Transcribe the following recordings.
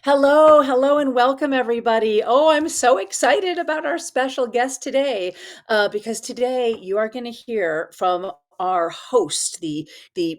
Hello, hello, and welcome, everybody. Oh, I'm so excited about our special guest today because today you are going to hear from our host, the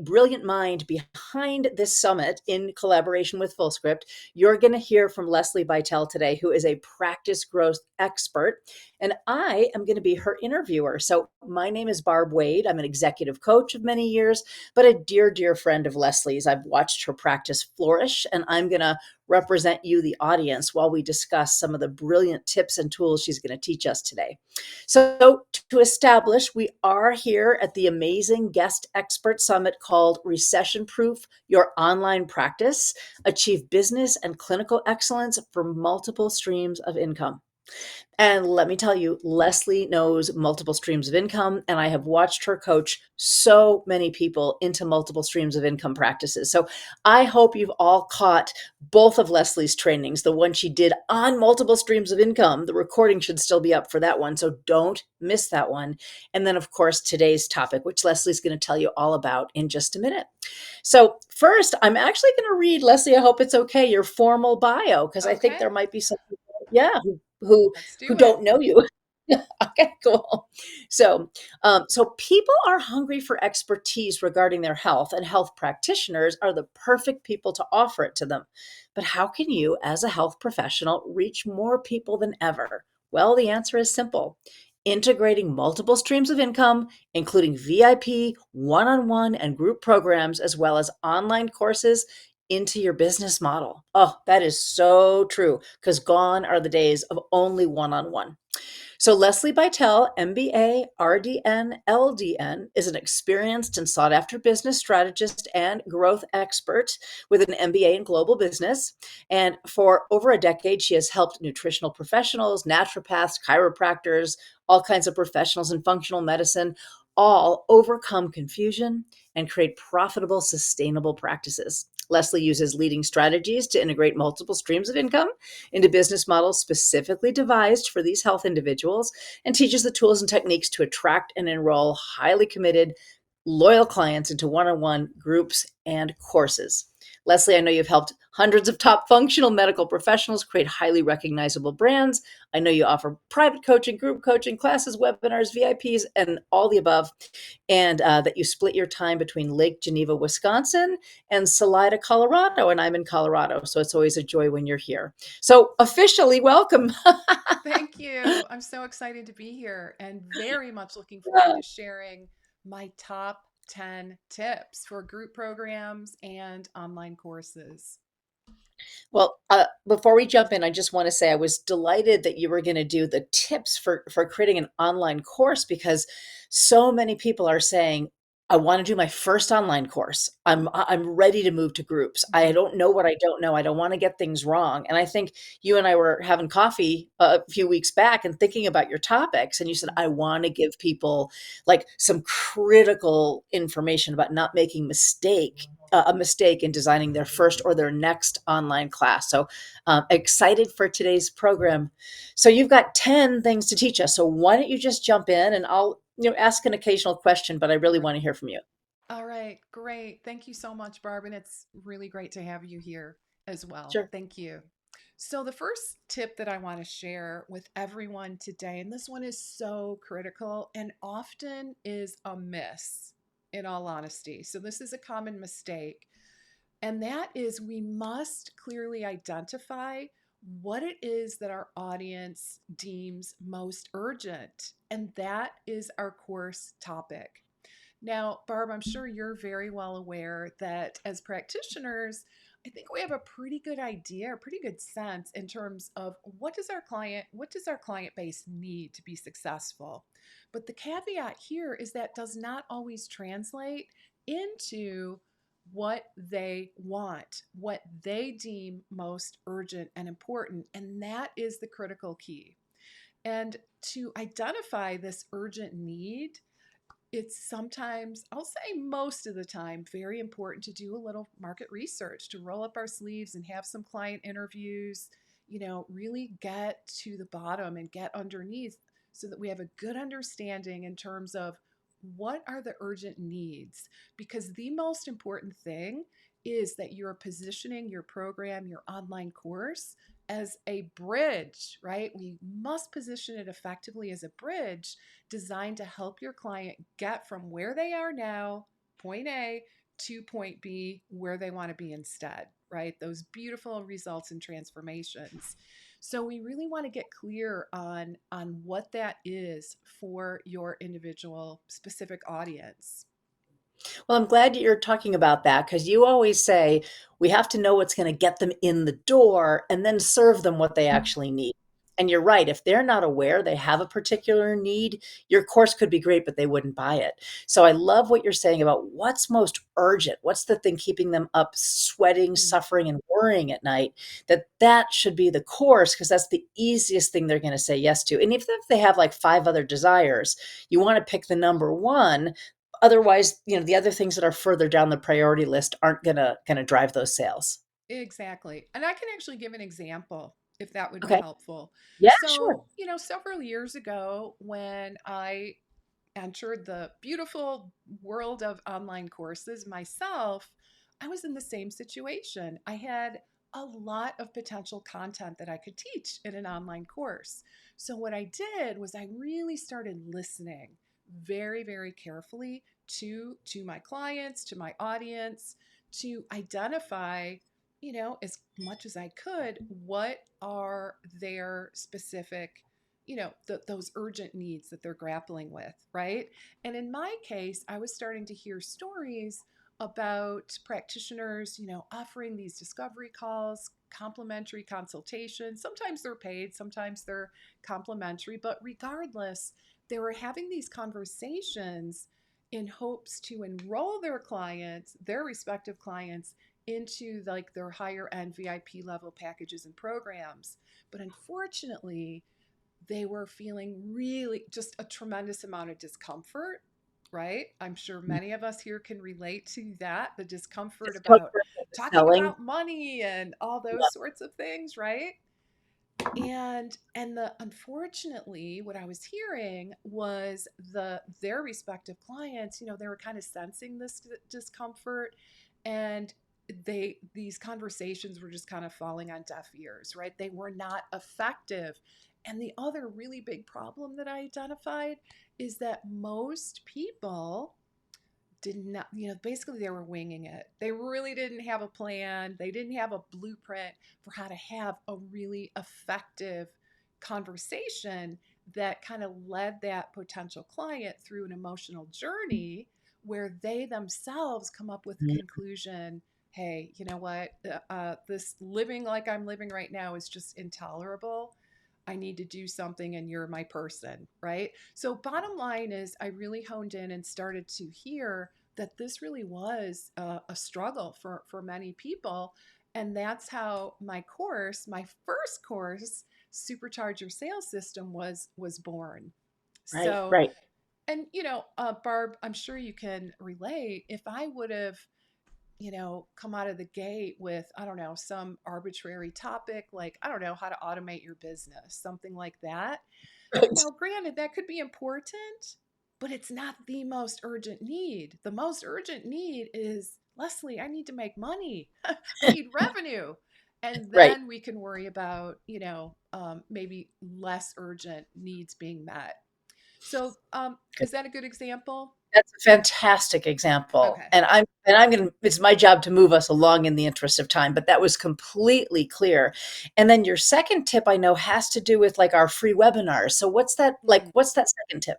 brilliant mind behind this summit in collaboration with Fullscript. You're going to hear from Lesli Bitel today, who is a practice growth expert, and I am going to be her interviewer. So, my name is Barb Wade. I'm an executive coach of many years, but a dear, dear friend of Leslie's. I've watched her practice flourish, and I'm going to represent you, the audience, while we discuss some of the brilliant tips and tools she's going to teach us today. So, to establish, we are here at the amazing guest expert summit called Recession Proof Your Online Practice, Achieve Business and Clinical Excellence for Multiple Streams of Income. And let me tell you, Lesli knows multiple streams of income, and I have watched her coach so many people into multiple streams of income practices. So I hope you've all caught both of Leslie's trainings, the one she did on multiple streams of income. The recording should still be up for that one, so don't miss that one. And then, of course, today's topic, which Leslie's going to tell you all about in just a minute. So first, I'm actually going to read, Leslie, I hope it's okay, your formal bio, because I think there Okay, might be some people, yeah, who let's who do it. don't know you. Okay, cool. So people are hungry for expertise regarding their health, and health practitioners are the perfect people to offer it to them. But how can you, as a health professional, reach more people than ever? Well, the answer is simple. Integrating multiple streams of income, including VIP, one on one, and group programs, as well as online courses into your business model. Oh, that is so true because gone are the days of only one on one. So, Lesli Bitel, MBA, RDN, LDN, is an experienced and sought after business strategist and growth expert with an MBA in global business. And for over a decade, she has helped nutritional professionals, naturopaths, chiropractors, all kinds of professionals in functional medicine, all overcome confusion and create profitable, sustainable practices. Lesli uses leading strategies to integrate multiple streams of income into business models specifically devised for these health individuals and teaches the tools and techniques to attract and enroll highly committed, loyal clients into one on one groups and courses. Lesli, I know you've helped hundreds of top functional medical professionals create highly recognizable brands. I know you offer private coaching, group coaching, classes, webinars, VIPs, and all the above, and that you split your time between Lake Geneva, Wisconsin, and Salida, Colorado. And I'm in Colorado, so it's always a joy when you're here. So, officially, welcome. Thank you. I'm so excited to be here and very much looking forward to sharing my top 10 tips for group programs and online courses. Well, before we jump in, I just want to say I was delighted that you were going to do the tips for creating an online course because so many people are saying, "I want to do my first online course. I'm ready to move to groups. I Mhm. don't know what I don't know. I don't want to get things wrong." And I think you and I were having coffee a few weeks back and thinking about your topics, and you said, "I want to give people like some critical information about not making a mistake in designing their first or their next online class." So excited for today's program. So you've got 10 things to teach us. So why don't you just jump in and I'll ask an occasional question, but I really want to hear from you. All right, great. Thank you so much, Barb. And it's really great to have you here as well. Sure. Thank you. So, the first tip that I want to share with everyone today, and this one is so critical and often is a miss, in all honesty. So, this is a common mistake, and that is we must clearly identify what it is that our audience deems most urgent, and that is our course topic. Now, Barb, I'm sure you're very well aware that as practitioners, I think we have a pretty good idea, a pretty good sense in terms of what does our client base need to be successful. But the caveat here is that does not always translate into what they want, what they deem most urgent and important, and that is the critical key. And to identify this urgent need, it's sometimes, I'll say most of the time, very important to do a little market research, to roll up our sleeves and have some client interviews, really get to the bottom and get underneath so that we have a good understanding in terms of what are the urgent needs. Because the most important thing is that you're positioning your program, your online course, as a bridge, right? We must position it effectively as a bridge designed to help your client get from where they are now, point A, to point B, where they want to be instead, right? Those beautiful results and transformations. So we really want to get clear on what that is for your individual specific audience. Well, I'm glad you're talking about that because you always say we have to know what's going to get them in the door and then serve them what they actually need. And you're right. If they're not aware they have a particular need, your course could be great, but they wouldn't buy it. So I love what you're saying about what's most urgent. What's the thing keeping them up, sweating, Mm, suffering, and worrying at night? That should be the course because that's the easiest thing they're going to say yes to. And if they have like five other desires, you want to pick the number one. Otherwise, the other things that are further down the priority list aren't gonna drive those sales. exactly. And I can actually give an example if that would be Okay. helpful. Yeah, So, sure. several years ago when I entered the beautiful world of online courses myself, I was in the same situation. I had a lot of potential content that I could teach in an online course. So, what I did was I really started listening very, very carefully to my clients, to my audience, to identify, as much as I could, what are their specific those urgent needs that they're grappling with, right? And in my case, I was starting to hear stories about practitioners, offering these discovery calls, complimentary consultations. Sometimes they're paid, sometimes they're complimentary, but regardless, they were having these conversations in hopes to enroll their clients, their respective clients, into like their higher end VIP level packages and programs. But unfortunately, they were feeling really just a tremendous amount of discomfort, right? I'm sure many of us here can relate to that, the discomfort about Discomfort with the talking selling. about money and all those Yeah. sorts of things, right? And unfortunately what I was hearing was their respective clients, they were kind of sensing this discomfort, and these conversations were just kind of falling on deaf ears, right? They were not effective. And the other really big problem that I identified is that most people did not, basically they were winging it. They really didn't have a plan. They didn't have a blueprint for how to have a really effective conversation that kind of led that potential client through an emotional journey where they themselves come up with the Mhm. conclusion, hey, you know what? This living like I'm living right now is just intolerable. I need to do something and you're my person, right? So, bottom line is, I really honed in and started to hear that this really was a struggle for many people. And that's how my course, my first course, Supercharge Your Sales System, was born. Right, So, right. and Barb, I'm sure you can relate. If I would have come out of the gate with, I don't know, some arbitrary topic like, I don't know, how to automate your business, something like that. Now, granted, that could be important, but it's not the most urgent need. The most urgent need is, Leslie, I need to make money. I need revenue. And Right. then we can worry about, maybe less urgent needs being met. So, Good. is that a good example? That's a fantastic example. Okay. And I'm gonna it's my job to move us along in the interest of time, but that was completely clear. And then your second tip I know has to do with like our free webinars. So Hmm. what's that second tip?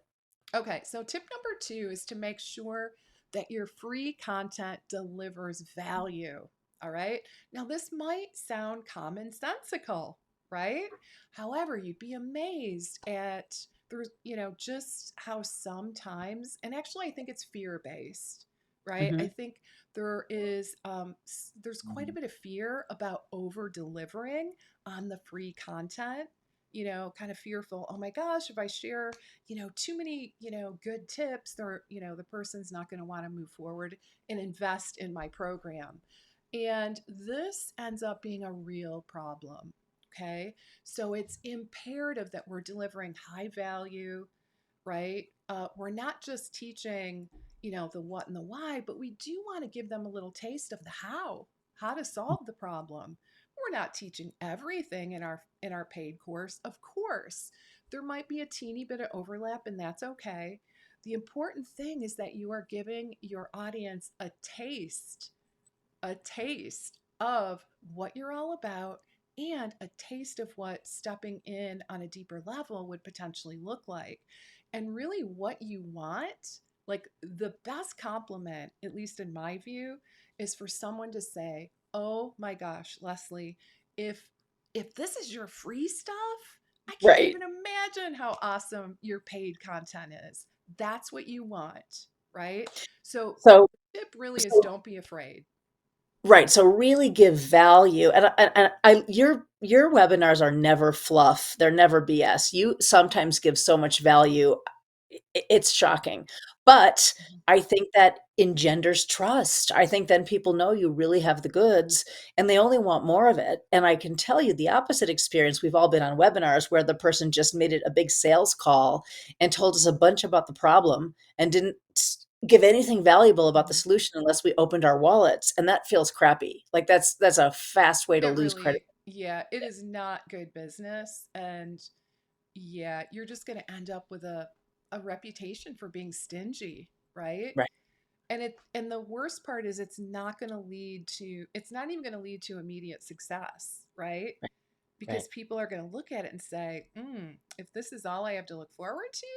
Okay, so tip number two is to make sure that your free content delivers value. All right. Now, this might sound commonsensical, right? However, you'd be amazed at there's, just how sometimes, and actually, I think it's fear based, right? I Mhm. think there's quite a bit of fear about over delivering on the free content. Kind of fearful. Oh my gosh, if I share too many, good tips, they're, the person's not going to want to move forward and invest in my program. And this ends up being a real problem. Okay. So it's imperative that we're delivering high value, right? We're not just teaching, the what and the why, but we do want to give them a little taste of the how to solve the problem. We're not teaching everything in our paid course. Of course, there might be a teeny bit of overlap, and that's okay. The important thing is that you are giving your audience a taste of what you're all about and a taste of what stepping in on a deeper level would potentially look like. And really, what you want, like the best compliment, at least in my view, is for someone to say, "Oh my gosh, Leslie, if this is your free stuff, I can't Right. even imagine how awesome your paid content is." That's what you want, right? So, So tip really is so don't be afraid. right, so really give value, and your webinars are never fluff, they're never BS. You sometimes give so much value, it's shocking. But Mhm. I think that engenders trust. I think then people know you really have the goods and they only want more of it. And I can tell you the opposite experience. We've all been on webinars where the person just made it a big sales call and told us a bunch about the problem and didn't give anything valuable about the Mhm. solution unless we opened our wallets. And that feels crappy. Like that's a fast way to It lose credit. really, yeah, it is not good business. And yeah, you're just going to end up with a reputation for being stingy, right? Right, And the worst part is it's not even going to lead to immediate success, right? right, right. Because people are going to look at it and say, if this is all I have to look forward to,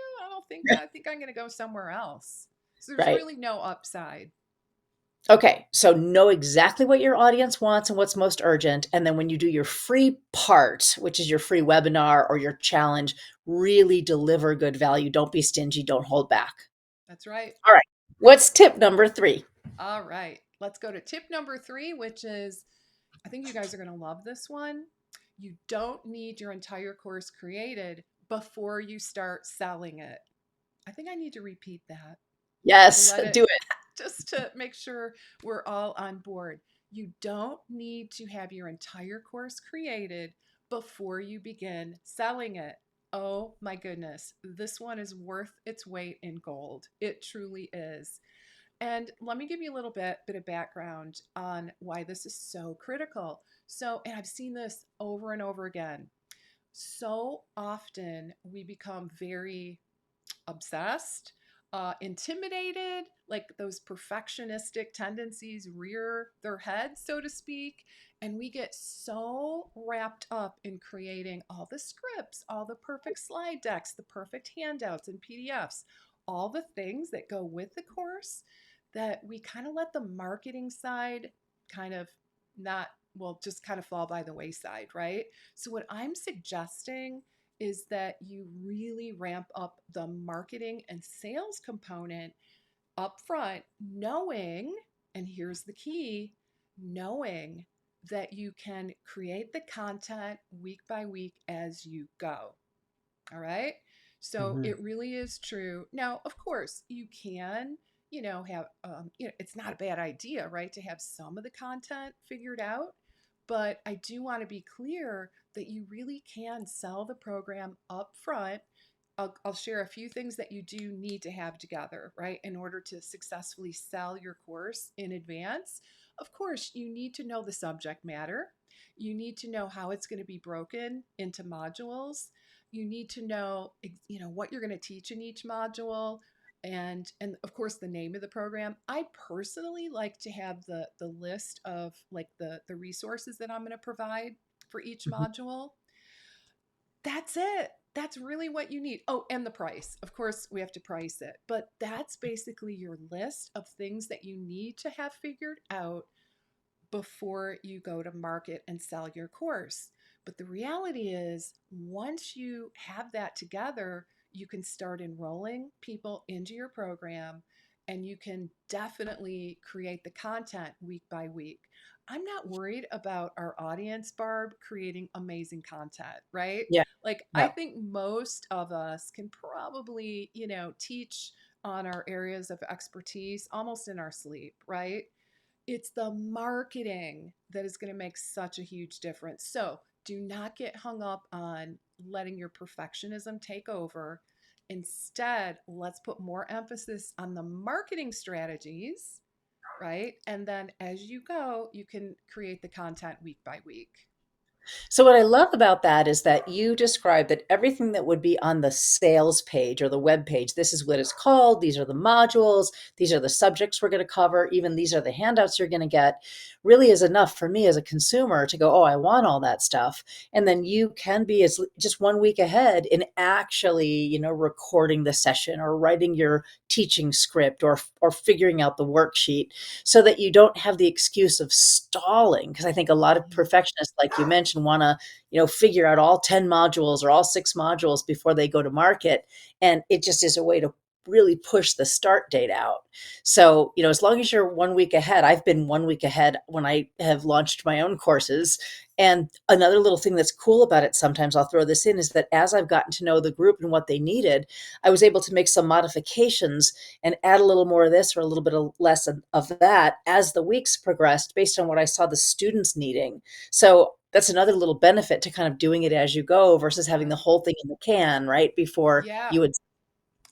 I think I'm going to go somewhere else. So there's Right. really no upside. Okay, so know exactly what your audience wants and what's most urgent. And then when you do your free part, which is your free webinar or your challenge, really deliver good value. Don't be stingy, don't hold back. That's right. All right. What's tip number three? All right. Let's go to tip number 3, which is I think you guys are going to love this one. You don't need your entire course created before you start selling it. I think I need to repeat that to Yes, let it do it. just to make sure we're all on board. You don't need to have your entire course created before you begin selling it. Oh my goodness, this one is worth its weight in gold. It truly is. And let me give you a bit of background on why this is so critical. So, and I've seen this over and over again. So often we become very obsessed, intimidated, like those perfectionistic tendencies rear their heads, so to speak. And we get so wrapped up in creating all the scripts, all the perfect slide decks, the perfect handouts and PDFs, all the things that go with the course that we kind of let the marketing side kind of not, well, just kind of fall by the wayside, right? So, what I'm suggesting is that you really ramp up the marketing and sales component up front, knowing, and here's the key, knowing that you can create the content week by week as you go. All right. So Mhm. it really is true. Now, of course, you can, have, it's not a bad idea, right, to have some of the content figured out. But I do want to be clear that you really can sell the program up front. I'll share a few things that you do need to have together, right, in order to successfully sell your course in advance. Of course, you need to know the subject matter. You need to know how it's going to be broken into modules. You need to know, what you're going to teach in each module, and of course the name of the program. I personally like to have the list of like the resources that I'm going to provide for each Mhm. module. That's it. That's really what you need. Oh, and the price. Of course, we have to price it, but that's basically your list of things that you need to have figured out before you go to market and sell your course. But the reality is, once you have that together, you can start enrolling people into your program and you can definitely create the content week by week. I'm not worried about our audience, Barb, creating amazing content, right? Yeah. Like, I No. think most of us can probably, teach on our areas of expertise almost in our sleep, right? It's the marketing that is going to make such a huge difference. So do not get hung up on letting your perfectionism take over. Instead, let's put more emphasis on the marketing strategies, right? And then as you go, you can create the content week by week. So what I love about that is that you described that everything that would be on the sales page or the web page, this is what it's called, these are the modules, these are the subjects we're going to cover, even these are the handouts you're going to get, really is enough for me as a consumer to go, oh, I want all that stuff. And then you can be as just 1 week ahead in actually, recording the session or writing your teaching script or figuring out the worksheet so that you don't have the excuse of stalling. Because I think a lot of Mhm. perfectionists, like you mentioned, want to, figure out all 10 modules or all 6 modules before they go to market. And it just is a way to really push the start date out. So, as long as you're 1 week ahead, I've been 1 week ahead when I have launched my own courses. And another little thing that's cool about it, sometimes I'll throw this in, is that as I've gotten to know the group and what they needed, I was able to make some modifications and add a little more of this or a little bit of less of that as the weeks progressed based on what I saw the students needing. So that's another little benefit to kind of doing it as you go versus having the Yeah. whole thing in the can, right? Before Yeah. you would,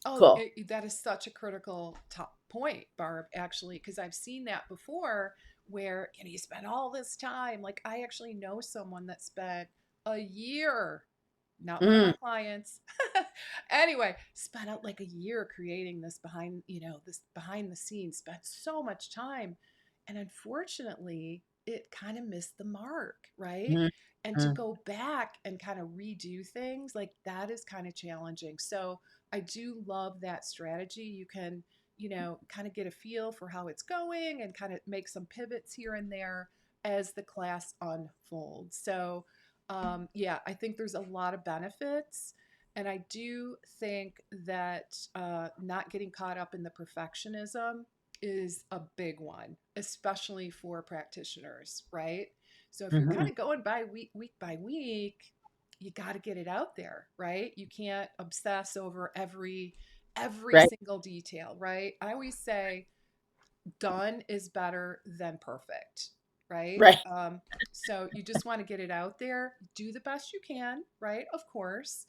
Oh, cool. that is such a critical top point, Barb, actually, because I've seen that before where, you spend all this time. Like, I actually know someone that spent a year, not one of my Mm, clients. Anyway, spent out like a year creating this behind the scenes, spent so much time. And unfortunately, it kind of missed the mark, right? mm, And to mm. go back and kind of redo things like that is kind of challenging. So, I do love that strategy. You can, kind of get a feel for how it's going and kind of make some pivots here and there as the class unfolds. So, yeah, I think there's a lot of benefits. And I do think that not getting caught up in the perfectionism is a big one, especially for practitioners, right? So if you're kind Mhm. of going by week by week, you got to get it out there, right? You can't obsess over every Right, single detail, right? I always say done is better than perfect, right? right. So you just want to get it out there, do the best you can, right? Of course.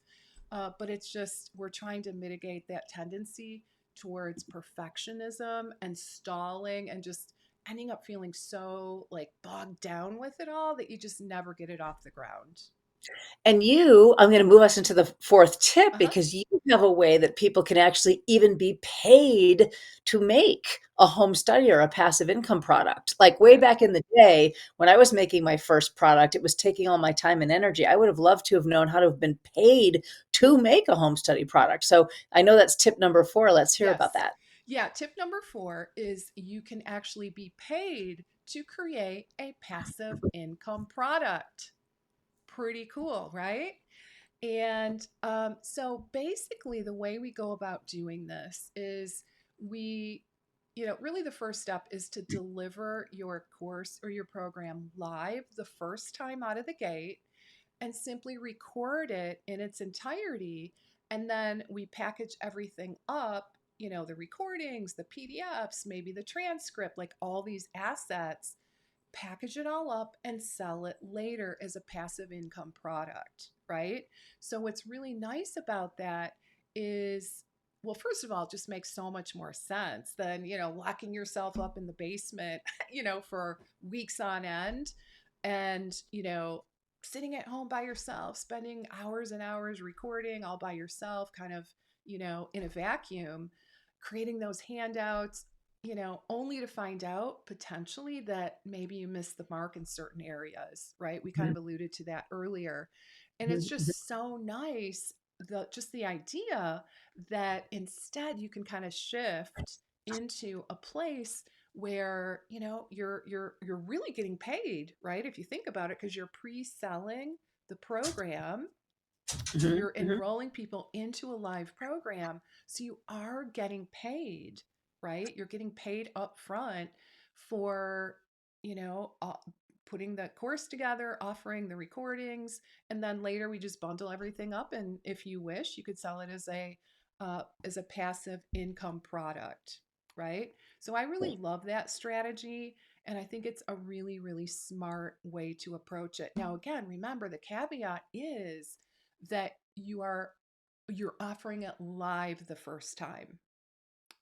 But it's just we're trying to mitigate that tendency towards perfectionism and stalling and just ending up feeling so like bogged down with it all that you just never get it off the ground. And I'm going to move us into the fourth tip Uh-huh. because you have a way that people can actually even be paid to make a home study or a passive income product. Like way Yeah. back in the day when I was making my first product, it was taking all my time and energy. I would have loved to have known how to have been paid to make a home study product. So I know that's tip number 4. Let's hear about Yes. that. Yeah. Tip number 4 is you can actually be paid to create a passive income product. Pretty cool, right? And so basically, the way we go about doing this is we, really the first step is to deliver your course or your program live the first time out of the gate and simply record it in its entirety. And then we package everything up, the recordings, the PDFs, maybe the transcript, like all these assets, package it all up and sell it later as a passive income product, right? So, what's really nice about that is, well, first of all, it just makes so much more sense than, locking yourself up in the basement, for weeks on end and, sitting at home by yourself, spending hours and hours recording all by yourself, kind of, in a vacuum, creating those handouts, only to find out potentially that maybe you missed the mark in certain areas, right? We kind Mhm, of alluded to that earlier. And it's mhm, mhm, just so nice the idea that instead you can kind of shift into a place where, you're really getting paid, right? If you think about it, because you're pre-selling the program, mhm, you're mhm, enrolling people into a live program, so you are getting paid, right? You're getting paid up front for, you know uh, putting the course together, offering the recordings, and then later we just bundle everything up, and if you wish, you could sell it as a passive income product, right? So I really Great. love that strategy, and I think it's a really, really smart way to approach it. Now, again, remember the caveat is that you are you're offering it live the first time,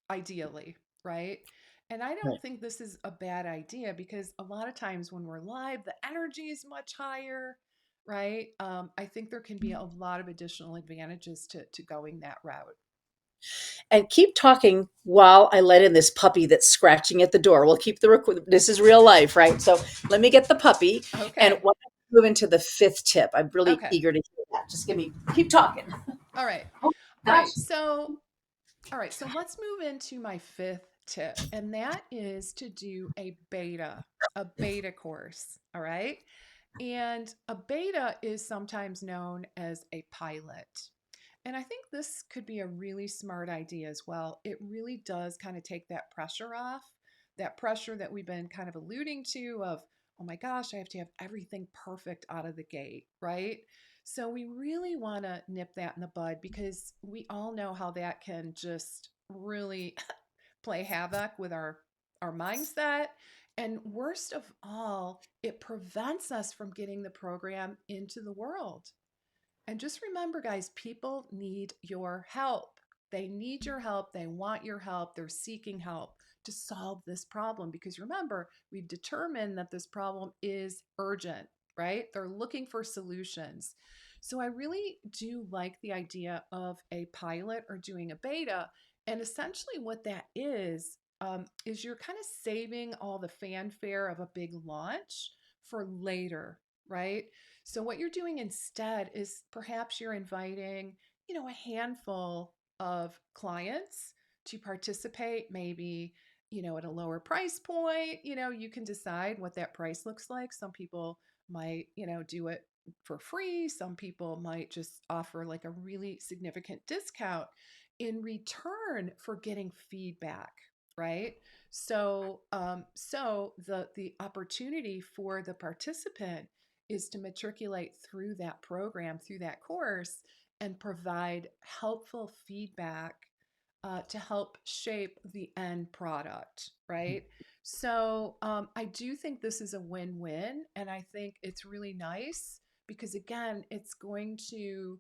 ideally, right? And I don't Right. think this is a bad idea because a lot of times when we're live, the energy is much higher, right? I think there can be a lot of additional advantages to going that route. And keep talking while I let in this puppy that's scratching at the door. We'll keep this is real life, right? So let me get the puppy. And Okay. why don't we move into the fifth tip? I'm really Okay. eager to hear that. Just keep talking. All right. Oh, All gosh. right. So let's move into my fifth tip, and that is to do a beta course. All right. And a beta is sometimes known as a pilot. And I think this could be a really smart idea as well. It really does kind of take that pressure off, that pressure that we've been kind of alluding to of, oh my gosh, I have to have everything perfect out of the gate, right? So we really want to nip that in the bud because we all know how that can just really play havoc with our mindset. And worst of all, it prevents us from getting the program into the world. And just remember, guys, people need your help. They need your help. They want your help. They're seeking help to solve this problem because remember, we've determined that this problem is urgent, right? They're looking for solutions. So I really do like the idea of a pilot or doing a beta. And essentially, what that is you're kind of saving all the fanfare of a big launch for later, right? So what you're doing instead is perhaps you're inviting, a handful of clients to participate, maybe, at a lower price point. You can decide what that price looks like. Some people might, do it for free. Some people might just offer like a really significant discount in return for getting feedback, right? So the opportunity for the participant is to matriculate through that program, through that course, and provide helpful feedback to help shape the end product, right? So I do think this is a win win. And I think it's really nice because, again, it's going to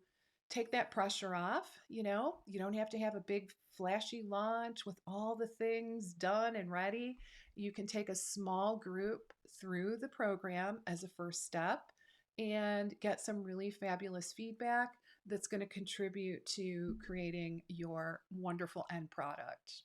take that pressure off. You don't have to have a big, flashy launch with all the things done and ready. You can take a small group through the program as a first step and get some really fabulous feedback that's going to contribute to creating your wonderful end product.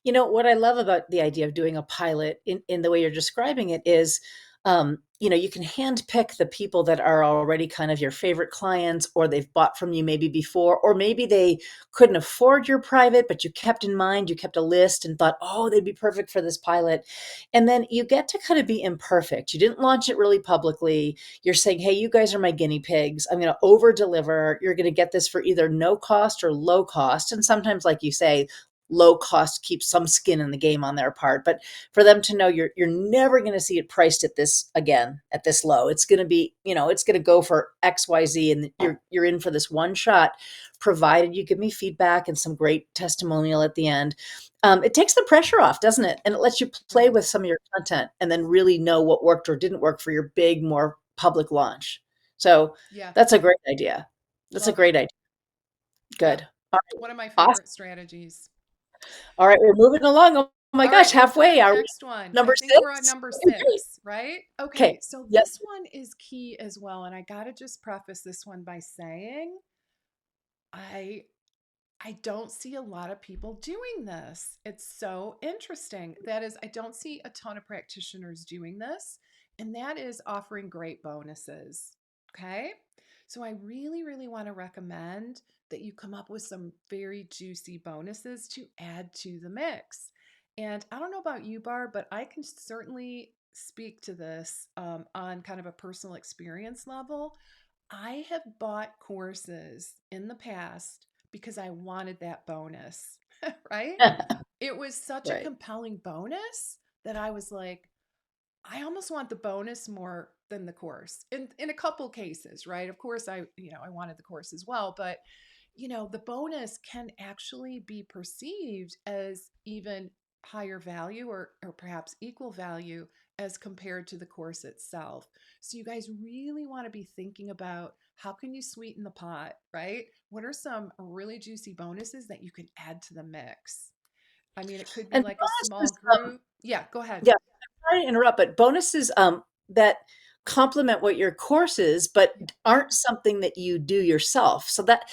What I love about the idea of doing a pilot in the way you're describing it is, you can handpick the people that are already kind of your favorite clients, or they've bought from you maybe before, or maybe they couldn't afford your private, but you kept in mind, you kept a list and thought, oh, they'd be perfect for this pilot. And then you get to kind of be imperfect. You didn't launch it really publicly. You're saying, hey, you guys are my guinea pigs. I'm going to over deliver. You're going to get this for either no cost or low cost. And sometimes, like you say, low cost keeps some skin in the game on their part, but for them to know you're never going to see it priced at this again, at this low. It's going to be, it's going to go for XYZ, and you're in for this one shot, provided you give me feedback and some great testimonial at the end. It takes the pressure off, doesn't it? And it lets you play Right. with some of your content and then really know what worked or didn't work for your big, more public launch. So Yeah. that's a great idea. That's a Love it. great idea. Yep. Good. All right. One of my Awesome. favorite strategies. All right, we're moving along. Oh my All gosh, right, let's do halfway. the Are we next one. I number think we're on 6? number Okay, great. 6, right? Okay, Okay. so Yep. this one is key as well. And I got to just preface this one by saying I I don't see a lot of people doing this. It's so interesting. That is, I don't see a ton of practitioners doing this, and that is offering great bonuses. Okay. So I really, really want to recommend that you come up with some very juicy bonuses to add to the mix. And I don't know about you, Barb, but I can certainly speak to this on kind of a personal experience level. I have bought courses in the past because I wanted that bonus, right? It was such a Right. compelling bonus that I was like, I almost want the bonus more than the course. In a couple cases, right? Of course I wanted the course as well, but the bonus can actually be perceived as even higher value or perhaps equal value as compared to the course itself. So you guys really want to be thinking about how can you sweeten the pot, right? What are some really juicy bonuses that you can add to the mix? I mean, it could be And like a small bonuses, group. Yeah, go ahead. yeah, sorry to interrupt, but bonuses that complement what your course is, but aren't something that you do yourself. So that,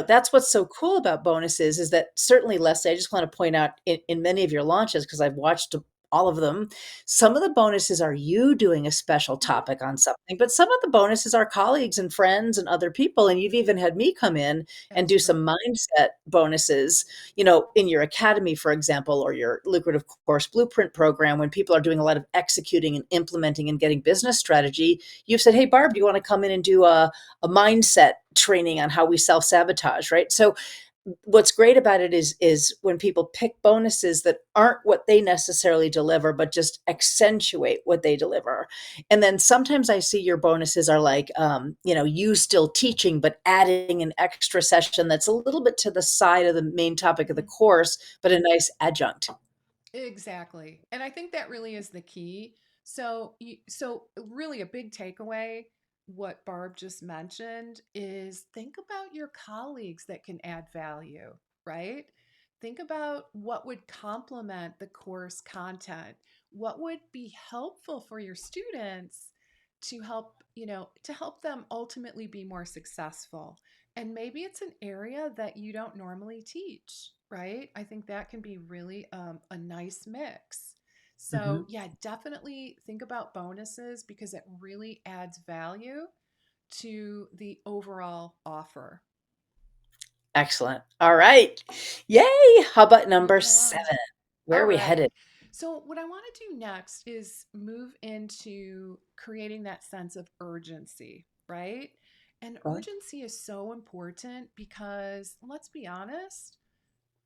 that's what's so cool about bonuses is that certainly, Leslie, I just want to point out in many of your launches, because I've watched all of them, some of the bonuses are you doing a special Mhm. topic on something, but some of the bonuses are colleagues and friends and other people. And you've even had me come in and That's do some right. mindset bonuses, in your academy, for example, or your lucrative course blueprint program, when people are doing a lot of executing and implementing and getting business strategy, you've said, hey, Barb, do you want to come in and do a mindset training on how we self-sabotage, right? So what's great about it is when people pick bonuses that aren't what they necessarily deliver, but just accentuate what they deliver. And then sometimes I see your bonuses are like, you still teaching, but adding an extra session that's a little bit to the side of the main topic of the Mhm. course, but a nice adjunct. Exactly. And I think that really is the key. So really a big takeaway, what Barb just mentioned is think about your colleagues that can add value, right? Think about what would complement the course content. What would be helpful for your students to help them ultimately be more successful. And maybe it's an area that you don't normally teach, right? I think that can be really a nice mix. So, Mhm. yeah, definitely think about bonuses because it really adds value to the overall offer. Excellent. All right. Yay. How about number Moving along. 7? Where All are we right. headed? So, what I want to do next is move into creating that sense of urgency, right? And Really? urgency is so important because let's be honest,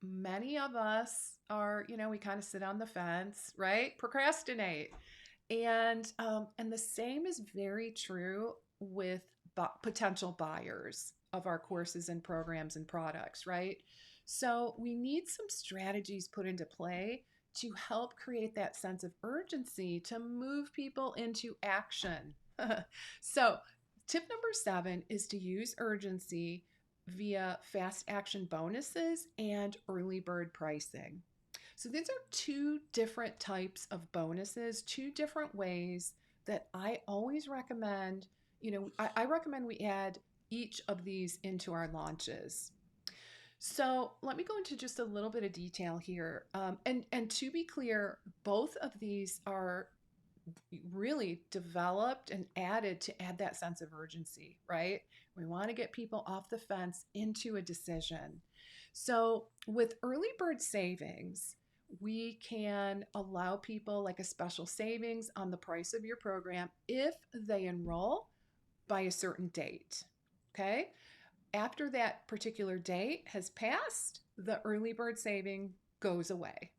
many of us are, we kind of sit on the fence, right? Procrastinate. And the same is very true with potential buyers of our courses and programs and products, right? So we need some strategies put into play to help create that sense of urgency to move people into action. So, tip number 7 is to use urgency via fast action bonuses and early bird pricing. So these are two different types of bonuses, two different ways that I always recommend. I recommend we add each of these into our launches. So let me go into just a little bit of detail here. And to be clear, both of these are really developed and added to add that sense of urgency, right? We want to get people off the fence into a decision. So, with early bird savings, we can allow people like a special savings on the price of your program if they enroll by a certain date. Okay. After that particular date has passed, the early bird saving goes away.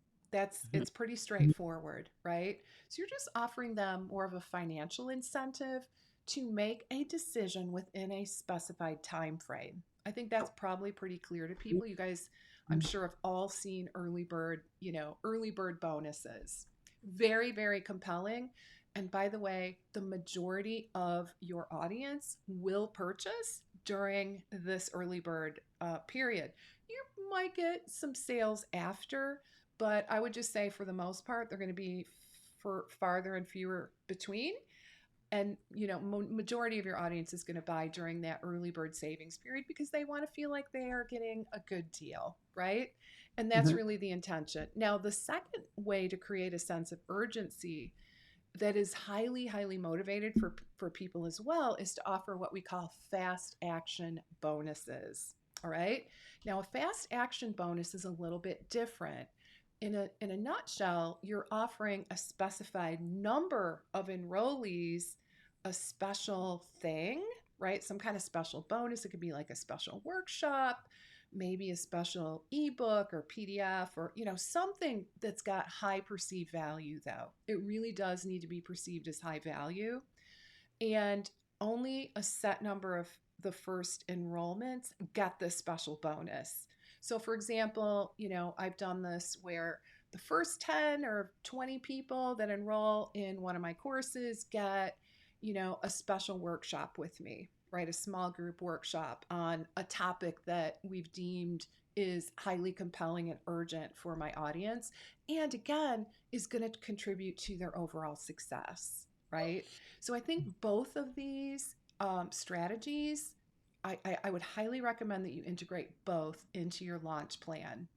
It's pretty straightforward, right? So you're just offering them more of a financial incentive to make a decision within a specified time frame. I think that's probably pretty clear to people. You guys, I'm sure, have all seen early bird bonuses. Very, very compelling. And by the way, the majority of your audience will purchase during this early bird period. You might get some sales after, but I would just say for the most part, they're going to be for farther and fewer between. And majority of your audience is going to buy during that early bird savings period because they want to feel like they are getting a good deal, right? And that's Mhm. really the intention. Now, the second way to create a sense of urgency that is highly motivated for people as well is to offer what we call fast action bonuses. All right, now a fast action bonus is a little bit different. In a nutshell, you're offering a specified number of enrollees a special thing, right? Some kind of special bonus. It could be like a special workshop, maybe a special ebook or PDF, or something that's got high perceived value. Though it really does need to be perceived as high value, and only a set number of the first enrollments get this special bonus. So for example, I've done this where the first 10 or 20 people that enroll in one of my courses get, a special workshop with me, right? A small group workshop on a topic that we've deemed is highly compelling and urgent for my audience. And again, is going to contribute to their overall success, right? So I think both of these strategies, I would highly recommend that you integrate both into your launch plan.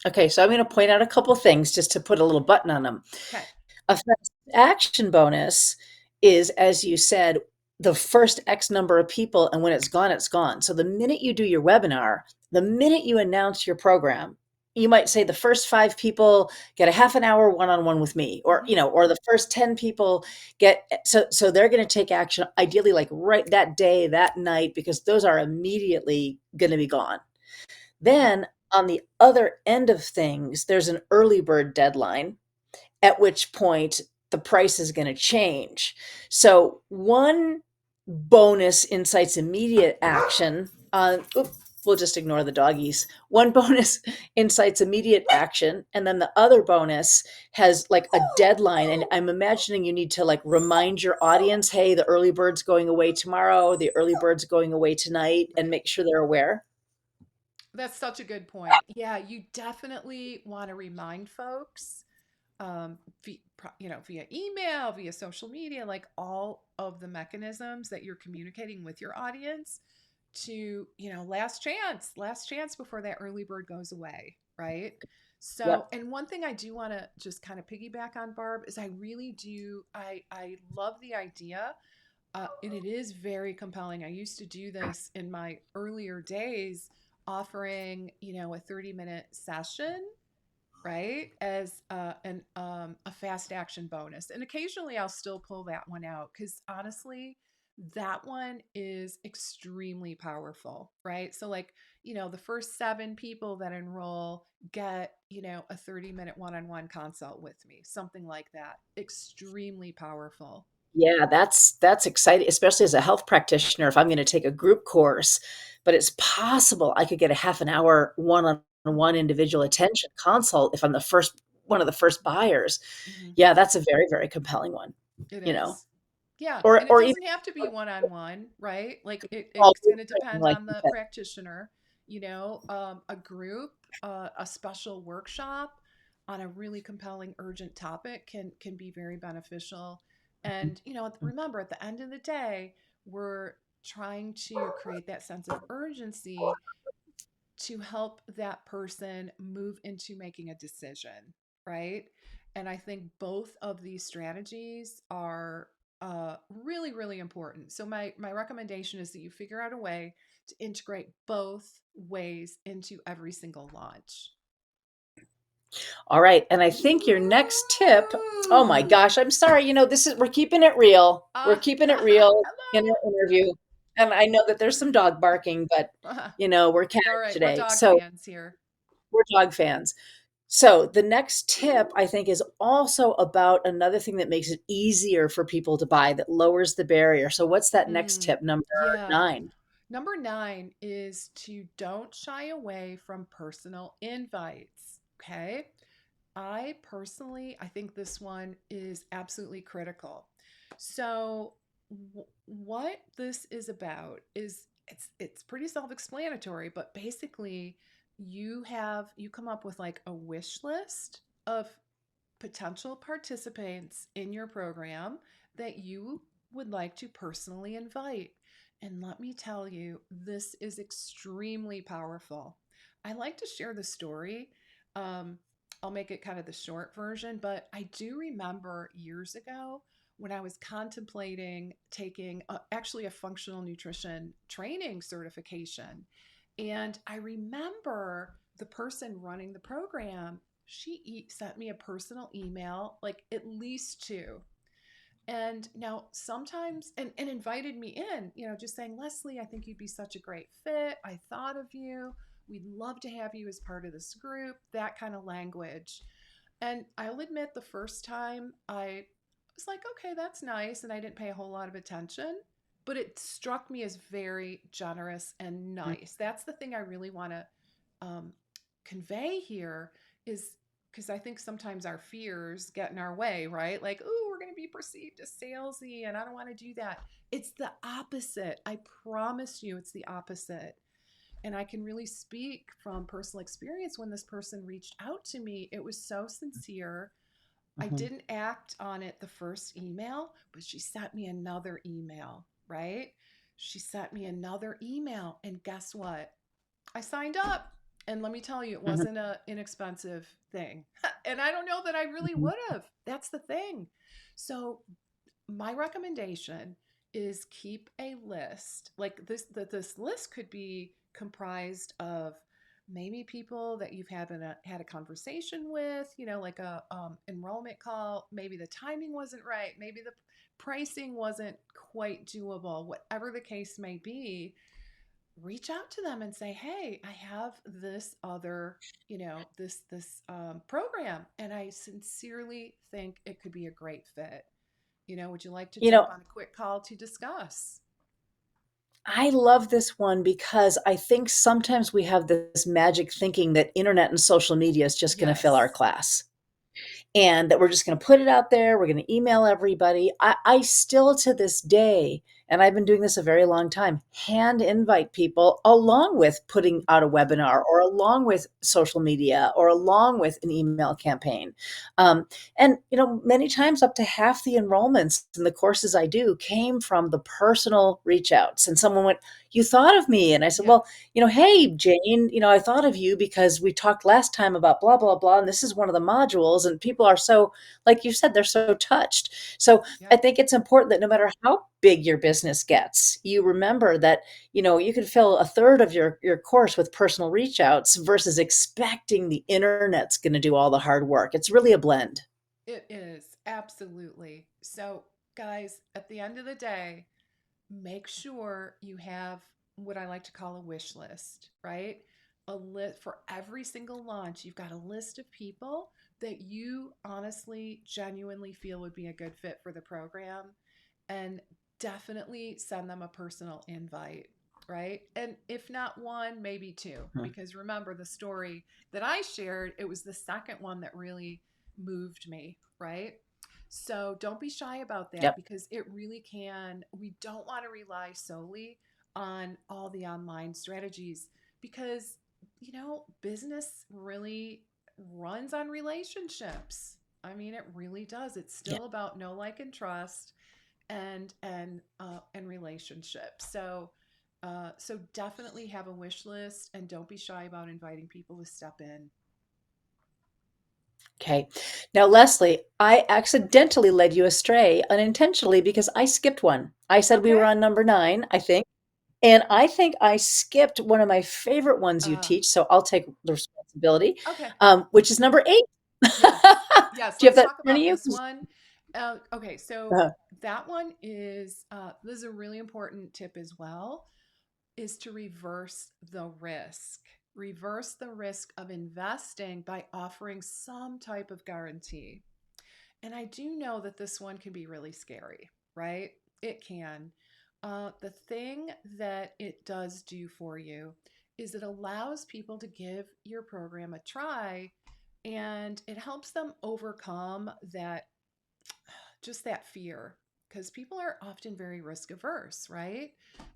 Okay, so I'm going to point out a couple things just to put a little button on them. Okay. A fast action bonus is, as you said, the first X number of people, and when it's gone, it's gone. So the minute you do your webinar, the minute you announce your program, you might say the first 5 people get a half an hour one-on-one with me, or Mm-hmm. or the first 10 people get, so they're going to take action ideally like right that day, that night, because those are immediately going to be gone. Mm-hmm. Then on the other end of things, there's an early bird deadline, at which point the price is going to change. So one bonus incites immediate action. We'll just ignore the doggies. One bonus incites immediate action, and then the other bonus has like a deadline. And I'm imagining you need to like remind your audience, hey, the early bird's going away tomorrow, the early bird's going away tonight, and Right. make sure they're aware. That's such a good point. Yeah, you definitely want to remind folks, via email, via social media, like all of the mechanisms that you're communicating with your audience to, last chance before that early bird goes away, right? So, Yep. and one thing I do want to just kind of piggyback on, Barb, is I really do, I love the idea. And it is very compelling. I used to do this in my earlier days, offering, a 30-minute session, right, as a fast action bonus. And occasionally I'll still pull that one out because honestly, that one is extremely powerful, right? So, like, the first 7 people that enroll get, a 30-minute one-on-one consult with me, something like that. Extremely powerful. Yeah, that's exciting, especially as a health practitioner if I'm going to take a group course, but it's possible I could get a half an hour one-on-one individual attention consult if I'm the first one of the first buyers. Mhm. Yeah, that's a very, very compelling one, It you know. is. Yeah, and it Or even doesn't have to be one on one, right? Like all it's group going to training depend like on you the said. practitioner. A group, a special workshop on a really compelling, urgent topic can be very beneficial. And remember, at the end of the day, we're trying to create that sense of urgency to help that person move into making a decision, right? And I think both of these strategies are really, really important. So my recommendation is that you figure out a way to integrate both ways into every single launch. All right, and I think your next tip, oh my gosh, I'm sorry, this is we're keeping it real. We're keeping it real in Hello. our interview. And I know that there's some dog barking, but we're cat All right, we're today. dog So fans here. we're dog fans. So the next tip I think is also about another thing that makes it easier for people to buy, that lowers the barrier. So what's that next Mm, tip, number yeah. 9? Number 9 is to don't shy away from personal invites. Okay. I think this one is absolutely critical. So, what this is about is it's pretty self-explanatory, but basically, you come up with like a wish list of potential participants in your program that you would like to personally invite. And let me tell you, this is extremely powerful. I like to share the story. Um, I'll make it kind of the short version, but I do remember years ago when I was contemplating taking actually a functional nutrition training certification. And I remember the person running the program, sent me a personal email, like at least 2. And now sometimes, and invited me in, just saying, Leslie, I think you'd be such a great fit. I thought of you. We'd love to have you as part of this group, that kind of language. And I'll admit, the first time I was like, okay, that's nice. And I didn't pay a whole lot of attention, but it struck me as very generous and nice. That's the thing I really want to um, convey here is because I think sometimes our fears get in our way, right? Like, oh, we're going to be perceived as salesy and I don't want to do that. It's the opposite. I promise you, it's the opposite. And I can really speak from personal experience. When this person reached out to me, it was so sincere. I Mhm. didn't act on it the first email, but she sent me another email, right? She sent me another email. And guess what? I signed up. And let me tell you, it Mhm. wasn't an inexpensive thing. And I don't know that I really Mhm. would have. That's the thing. So my recommendation is keep a list. Like this list could be comprised of maybe people that you've had a conversation with, like a enrollment call. Maybe the timing wasn't right, maybe the pricing wasn't quite doable, whatever the case may be. Reach out to them and say, hey, I have this other, this program, and I sincerely think it could be a great fit. Would you like to You jump know, on a quick call to discuss? I love this one because I think sometimes we have this magic thinking that internet and social media is just going to fill our Yes. class, and that we're just going to put it out there. We're going to email everybody. I still to this day, and I've been doing this a very long time, hand invite people along with putting out a webinar or along with social media or along with an email campaign. And, many times up to half the enrollments in the courses I do came from the personal reach outs. And someone went, you thought of me. And I said, Yeah. well, hey, Jane, I thought of you because we talked last time about blah, blah, blah. And this is one of the modules. And people are so, like you said, they're so touched. So I Yep. think it's important that no matter how big your business gets, you remember that, you can fill a third of your course with personal reach outs versus expecting the internet's going to do all the hard work. It's really a blend. It is. Absolutely. So, guys, at the end of the day, make sure you have what I like to call a wish list, right? A list for every single launch. You've got a list of people that you honestly, genuinely feel would be a good fit for the program, and definitely send them a personal invite, right? And if not one, maybe two, Mhm. because remember the story that I shared, it was the second one that really moved me, right? So don't be shy about that, Yep. because it really can. We don't want to rely solely on all the online strategies, because, business really runs on relationships. I mean, it really does. It's Yeah. still about know, like, and trust, and relationships. So definitely have a wish list, and don't be shy about inviting people to step in. Okay. Now, Leslie, I accidentally led you astray unintentionally because I skipped one. I said we Okay. were on number 9, I think. And I think I skipped one of my favorite ones you Uh, teach. So I'll take the responsibility, okay. which is number 8. Yes. Yes. Do you have Let's that talk in front of about you? this one. Okay. So Uh, that one is, this is a really important tip as well, is to reverse the risk. Reverse the risk of investing by offering some type of guarantee. And I do know that this one can be really scary, right? It can. The thing that it does do for you is it allows people to give your program a try, and it helps them overcome that, just that fear, because people are often very risk averse, right?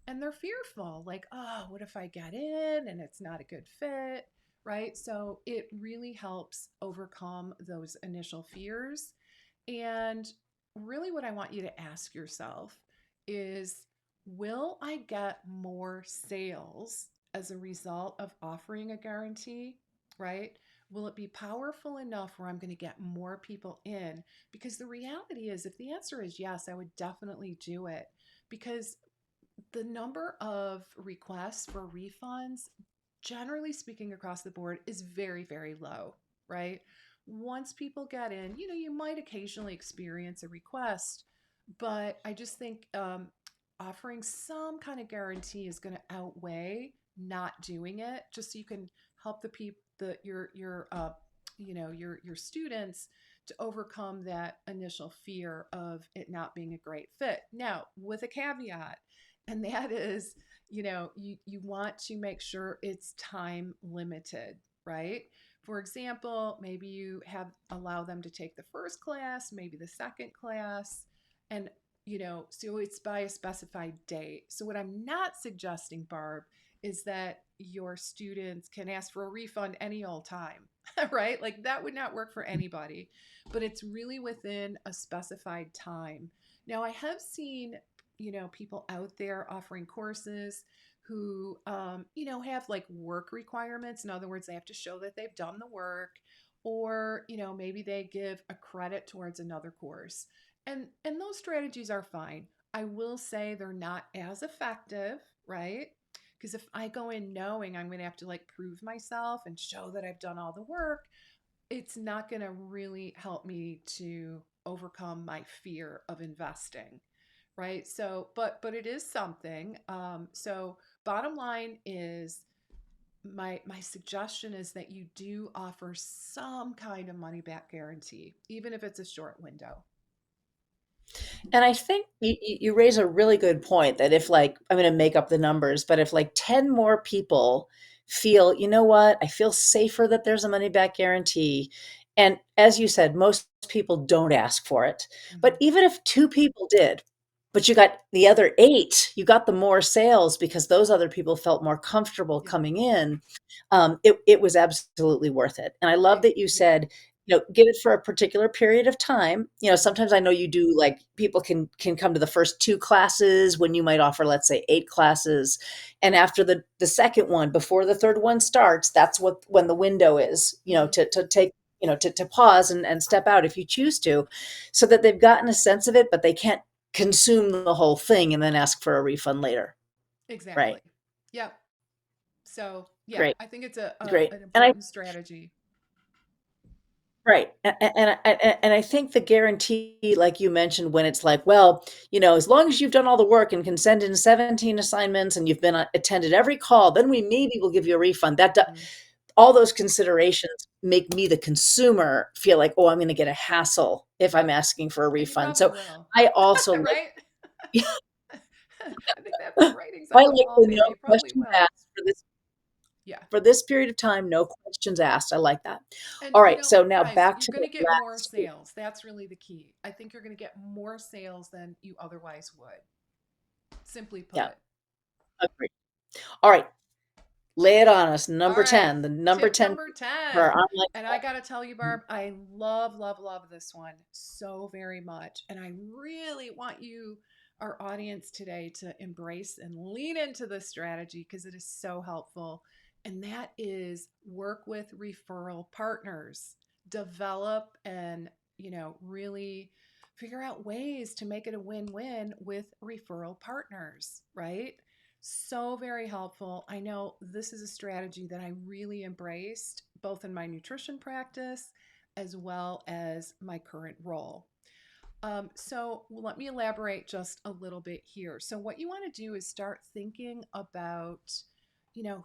And they're fearful, like, oh, what if I get in and it's not a good fit, right? So it really helps overcome those initial fears. And really, what I want you to ask yourself is, will I get more sales as a result of offering a guarantee, right? Will it be powerful enough where I'm going to get more people in? Because the reality is, if the answer is yes, I would definitely do it, because the number of requests for refunds, generally speaking, across the board, is very, very low, right? Once people get in, you might occasionally experience a request, but I just think, offering some kind of guarantee is going to outweigh not doing it, just so you can help the people, your students, to overcome that initial fear of it not being a great fit. Now, with a caveat, and that is, you want to make sure it's time limited, right? For example, maybe you have allow them to take the first class, maybe the second class, and so it's by a specified date. So what I'm not suggesting, Barb, is that your students can ask for a refund any old time, right? Like that would not work for anybody, but it's really within a specified time. Now, I have seen, people out there offering courses who, have like work requirements. In other words, they have to show that they've done the work, or, maybe they give a credit towards another course. And those strategies are fine. I will say they're not as effective, right? Because if I go in knowing I'm going to have to like prove myself and show that I've done all the work, it's not going to really help me to overcome my fear of investing, right? So but it is something. So bottom line is, my suggestion is that you do offer some kind of money back guarantee, even if it's a short window. And I think you raise a really good point that if, like, I'm going to make up the numbers, but if like 10 more people feel, you know what, I feel safer that there's a money back guarantee. And as you said, most people don't ask for it. Hmm. But even if two people did, but you got the other eight, you got the more sales because those other people felt more comfortable Yeah. coming in. It was absolutely worth it. And I love that you Yeah. said, give it for a particular period of time. Hmm. Sometimes I know you do, like, people can come to the first two classes when you might offer, let's say, eight classes. And after the second one, before the third one starts, that's when the window is, Hmm. to take, to pause and step out if you choose to, so that they've gotten a sense of it, but they can't consume the whole thing and then ask for a refund later. Exactly. Right. Yep. So yeah, Great. I think it's Great. an And I important strategy. Right. And I think the guarantee, like you mentioned, when it's like, well, as long as you've done all the work and can send in 17 assignments and you've been attended every call, then we maybe will give you a refund. Hmm. All those considerations make me, the consumer, feel like, oh, I'm going to get a hassle if I'm Yep. asking for a And you refund. probably So will. I also like, Right? I think that's the right I example, like the Paul. no You probably questions will. asked Yeah. for this period of time, no questions asked. I like that. And, All right. So now guys, back you're to going the to get more last. sales. That's really the key. I think you're going to get more sales than you otherwise would, simply Yeah, put. agree. All right. Lay it on us. All Number right. 10, the number Tip 10 number for our 10. online And I shop. got to tell you, Barb, I love, love, love this one so very much. And I really want you, our audience today, to embrace and lean into this strategy because it is so helpful. And that is work with referral partners. Develop and, really figure out ways to make it a win-win with referral partners, right? So very helpful. I know this is a strategy that I really embraced both in my nutrition practice as well as my current role. So let me elaborate just a little bit here. So what you want to do is start thinking about,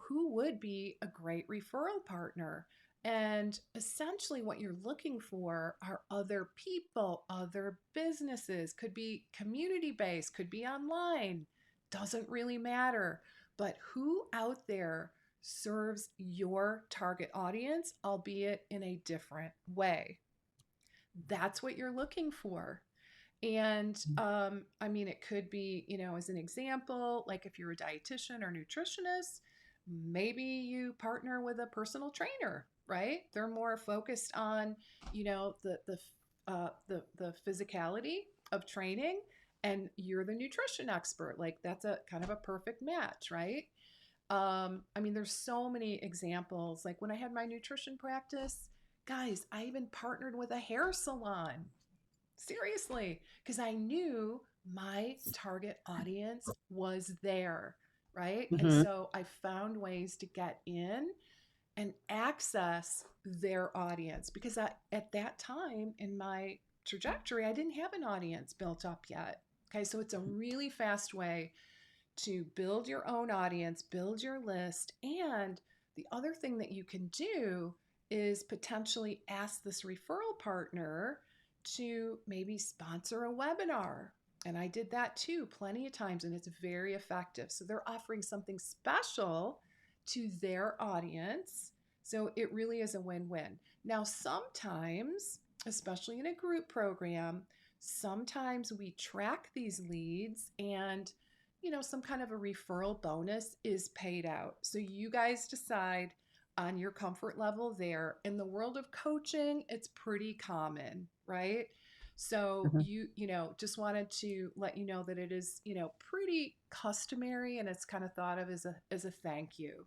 who would be a great referral partner. And essentially, what you're looking for are other people, other businesses, could be community based, could be online, doesn't really matter. But who out there serves your target audience, albeit in a different way? That's what you're looking for. And I mean, it could be, as an example, like if you're a dietitian or nutritionist, maybe you partner with a personal trainer, right? They're more focused on, the physicality of training, and you're the nutrition expert. Like that's a kind of a perfect match, right? I mean, there's so many examples. Like when I had my nutrition practice, guys, I even partnered with a hair salon. Seriously, because I knew my target audience was there, right? And Mhm. so I found ways to get in and access their audience because at that time in my trajectory, I didn't have an audience built up yet. Okay, so it's a really fast way to build your own audience, build your list. And the other thing that you can do is potentially ask this referral partner to maybe sponsor a webinar. And I did that too plenty of times, and it's very effective. So they're offering something special to their audience, So it really is a win win. Now, sometimes, especially in a group program, sometimes we track these leads and some kind of a referral bonus is paid out. So you guys decide on your comfort level there. In the world of coaching, it's pretty common, right? So Mhm. just wanted to let you know that it is, pretty customary and it's kind of thought of as a thank you.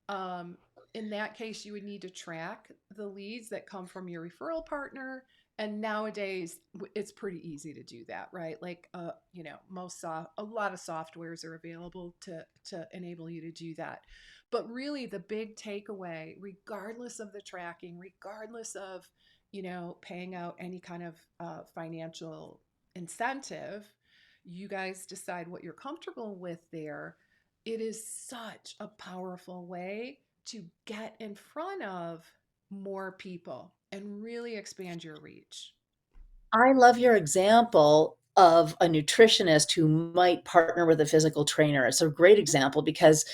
Um, in that case, you would need to track the leads that come from your referral partner. And nowadays, it's pretty easy to do that, right? Like, a lot of softwares are available to enable you to do that. But really, the big takeaway, regardless of the tracking, regardless of paying out any kind of financial incentive, you guys decide what you're comfortable with there. It is such a powerful way to get in front of more people and really expand your reach. I love your example of a nutritionist who might partner with a physical trainer. It's a great Mhm. example because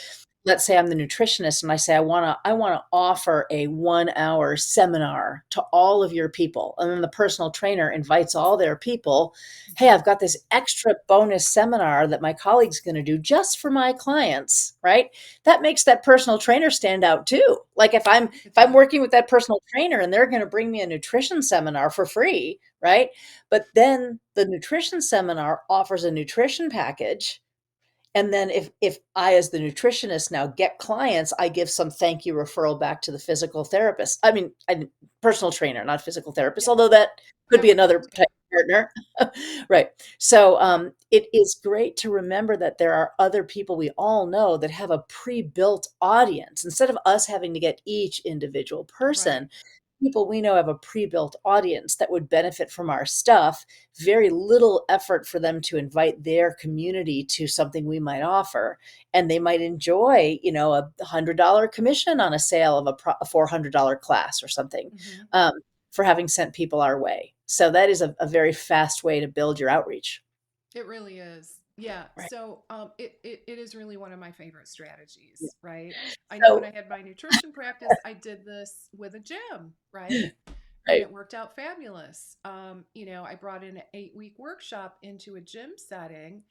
let's say I'm the nutritionist and I say I want to offer a 1 hour seminar to all of your people. And then the personal trainer invites all their people. Hey, Mhm. I've got this extra bonus seminar that my colleague's going to do just for my clients, right? That makes that personal trainer stand out too. Like It if I'm does. working with that personal trainer and they're going to bring me a nutrition seminar for free, right? But then the nutrition seminar offers a nutrition package. And then if I, as the nutritionist, now get clients, I give some thank you referral back to the physical therapist. I mean, personal trainer, not physical therapist, Yeah, although that could that be works another too. type of partner. Right. So it is great to remember that there are other people we all know that have a pre-built audience. Instead of us having to get each individual Right. person, people we know have a pre-built audience that would benefit from our stuff. Very little effort for them to invite their community to something we might offer, and they might enjoy, $100 commission on a sale of a $400 class or something, Hmm. um, for having sent people our way. So that is a very fast way to build your outreach. It really is. Yeah. Right. So it is really one of my favorite Yeah. strategies, right? I know when So I had my nutrition practice, I did this with a gym, right? And right. it worked out fabulous. I brought in an 8-week workshop into a gym setting.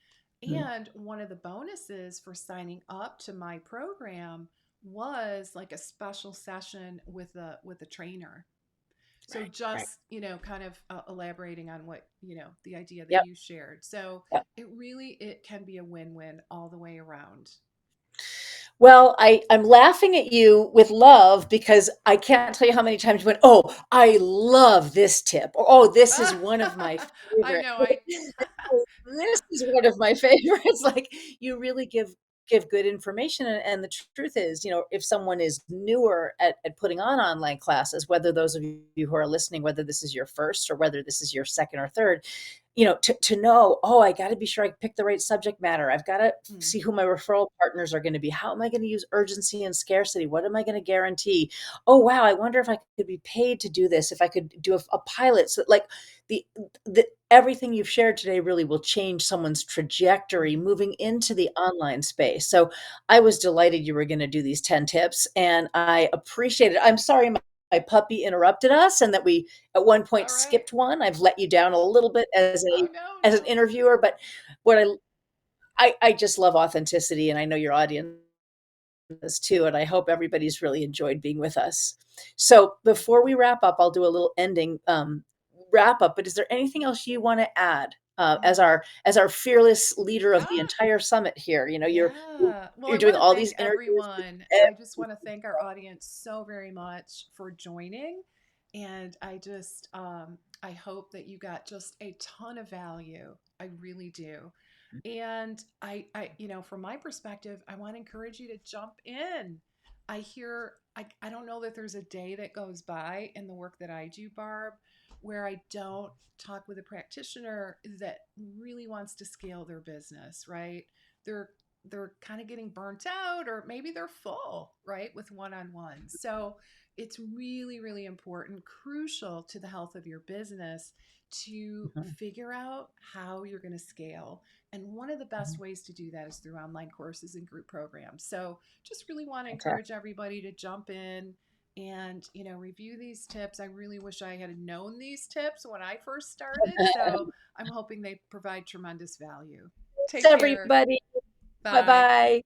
Mhm. And one of the bonuses for signing up to my program was like a special session with a trainer. So Right. Right. just, kind of elaborating on what, the idea that Yep. you shared. So Yep. it can be a win-win all the way around. Well, I'm laughing at you with love because I can't tell you how many times you went, "Oh, I love this tip," or, "Oh, this is one of my I favorite." know. I "Oh, this is one of my favorites." Like, you really give good information, and the truth is, if someone is newer at putting on online classes, whether those of you who are listening, whether this is your first or whether this is your second or third, to know, oh, I got to be sure I pick the right subject matter. I've got to mm, see who my referral partners are going to be. How am I going to use urgency and scarcity? What am I going to guarantee? Oh, wow, I wonder if I could be paid to do this, if I could do a pilot. So, like, the, the everything you've shared today really will change someone's trajectory mhm. moving into the online space. So I was delighted you were going to do these 10 tips, and I appreciate it. I'm sorry my puppy interrupted us and that we at one It's point all right. skipped one. I've let you down a little bit Oh no, as an no. interviewer, but what I just love authenticity, and I know your audience does too, and I hope everybody's really enjoyed being with us. So before we wrap up, I'll do a little ending wrap up. But is there anything else you want to add as Mm. our fearless leader of the Ah, entire summit here? yeah. Well, You're I want doing to all these thank interviews with everyone. I just every. want to thank our audience so very much for joining. And I hope that you got just a ton of value. I really do. And from my perspective, I want to encourage you to jump in. I don't know that there's a day that goes by in the work that I do, Barb, where I don't talk with a practitioner that really wants to scale their business, right? They're they're kind of getting burnt out or maybe they're full, right, with one-on-ones. So it's really, really important, crucial to the health of your business to Mhm, figure out how you're going to scale. And one of the best mhm. ways to do that is through online courses and group programs. So just really want to Okay. encourage everybody to jump in and, review these tips. I really wish I had known these tips when I first started. So I'm hoping they provide tremendous value. Thanks, Take care. everybody. Bye. Bye-bye.